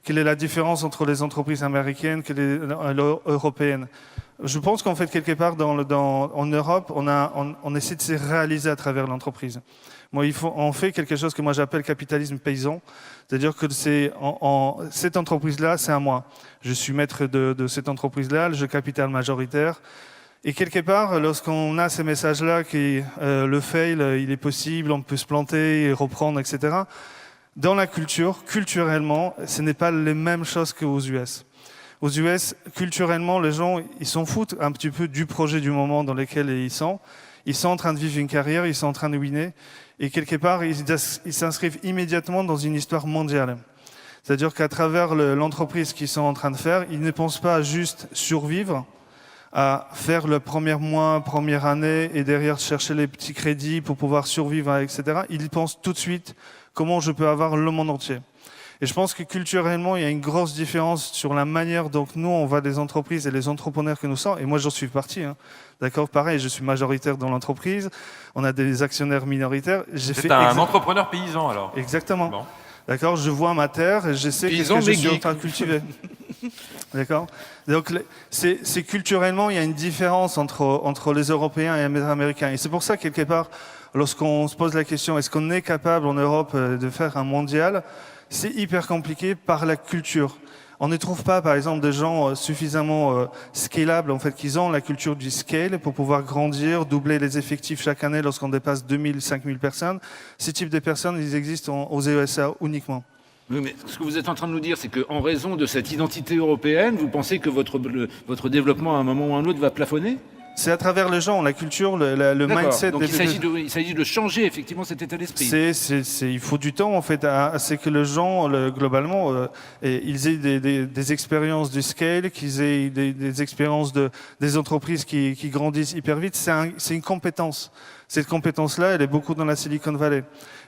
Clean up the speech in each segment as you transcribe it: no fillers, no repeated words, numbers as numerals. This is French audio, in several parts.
quelle est la différence entre les entreprises américaines et les européennes. Je pense qu'en fait, quelque part, en Europe, on essaie de se réaliser à travers l'entreprise. Moi, on fait quelque chose que moi j'appelle capitalisme paysan, c'est-à-dire que cette entreprise-là, c'est à moi. Je suis maître de cette entreprise-là, je capital majoritaire. Et quelque part, lorsqu'on a ces messages-là, que le fail, il est possible, on peut se planter et reprendre, etc., dans la culture, culturellement, ce n'est pas les mêmes choses qu'aux US. Aux US, culturellement, les gens, ils s'en foutent un petit peu du projet du moment dans lequel ils sont. Ils sont en train de vivre une carrière, ils sont en train de winner. Et quelque part, ils s'inscrivent immédiatement dans une histoire mondiale. C'est-à-dire qu'à travers l'entreprise qu'ils sont en train de faire, ils ne pensent pas à juste survivre, à faire le premier mois, première année, et derrière chercher les petits crédits pour pouvoir survivre, etc. Ils pensent tout de suite comment je peux avoir le monde entier. Et je pense que culturellement, il y a une grosse différence sur la manière dont nous, on voit des entreprises et les entrepreneurs que nous sommes. Et moi, j'en suis parti. D'accord, pareil, je suis majoritaire dans l'entreprise. On a des actionnaires minoritaires. C'est un entrepreneur paysan, alors. Exactement. Bon. D'accord, je vois ma terre et je sais que je suis en train de cultiver. D'accord. Donc, c'est culturellement, il y a une différence entre les Européens et les Américains. Et c'est pour ça, quelque part, lorsqu'on se pose la question, est-ce qu'on est capable en Europe de faire un mondial ? C'est hyper compliqué par la culture. On ne trouve pas, par exemple, des gens suffisamment scalables, en fait, qui ont la culture du scale pour pouvoir grandir, doubler les effectifs chaque année lorsqu'on dépasse 2000, 5000 personnes. Ces types de personnes, ils existent aux USA uniquement. Oui, mais ce que vous êtes en train de nous dire, c'est qu'en raison de cette identité européenne, vous pensez que votre développement, à un moment ou à un autre, va plafonner ? C'est à travers les gens, la culture, le mindset. Donc il s'agit de changer effectivement cet état d'esprit. Il faut du temps en fait. C'est que les gens, globalement, ils aient des expériences du scale, qu'ils aient des expériences des entreprises qui grandissent hyper vite. C'est une compétence. Cette compétence-là, elle est beaucoup dans la Silicon Valley.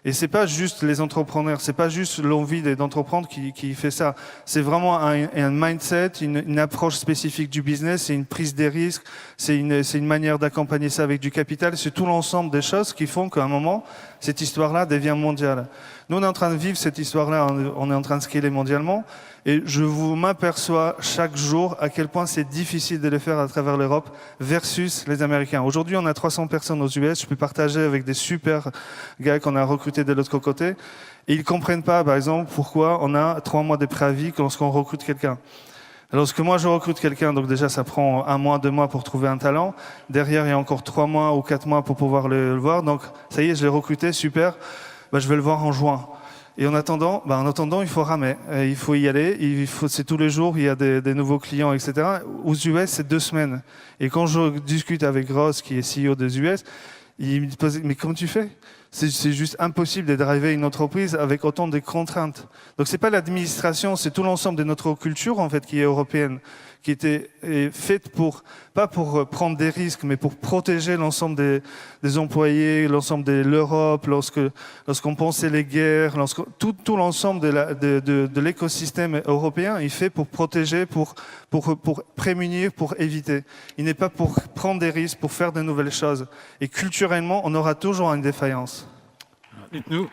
Et c'est pas juste les entrepreneurs, c'est pas juste l'envie d'entreprendre qui fait ça. C'est vraiment un mindset, une approche spécifique du business, c'est une prise des risques, c'est une manière d'accompagner ça avec du capital. C'est tout l'ensemble des choses qui font qu'à un moment, cette histoire-là devient mondiale. Nous, on est en train de vivre cette histoire-là, on est en train de scaler mondialement. Et je m'aperçois chaque jour à quel point c'est difficile de le faire à travers l'Europe versus les Américains. Aujourd'hui, on a 300 personnes aux US. Je peux partager avec des super gars qu'on a recrutés de l'autre côté. Et ils comprennent pas, par exemple, pourquoi on a 3 mois de préavis lorsqu'on recrute quelqu'un. Lorsque moi je recrute quelqu'un, donc déjà ça prend 1 mois, 2 mois pour trouver un talent. Derrière, il y a encore 3 mois ou 4 mois pour pouvoir le voir. Donc ça y est, je l'ai recruté, super. Je vais le voir en juin. Et en attendant, il faut ramer, il faut y aller, c'est tous les jours, il y a des nouveaux clients, etc. Aux US, c'est 2 semaines. Et quand je discute avec Ross, qui est CEO des US, il me pose, mais comment tu fais ? C'est juste impossible de driver une entreprise avec autant de contraintes. Donc c'est pas l'administration, c'est tout l'ensemble de notre culture, en fait, qui est européenne, qui était faite pas pour prendre des risques, mais pour protéger l'ensemble des employés, l'ensemble de l'Europe, lorsqu'on pensait les guerres, tout l'ensemble de l'écosystème européen, il fait pour protéger, pour prémunir, pour éviter. Il n'est pas pour prendre des risques, pour faire de nouvelles choses. Et culturellement, on aura toujours une défaillance. Dites-nous.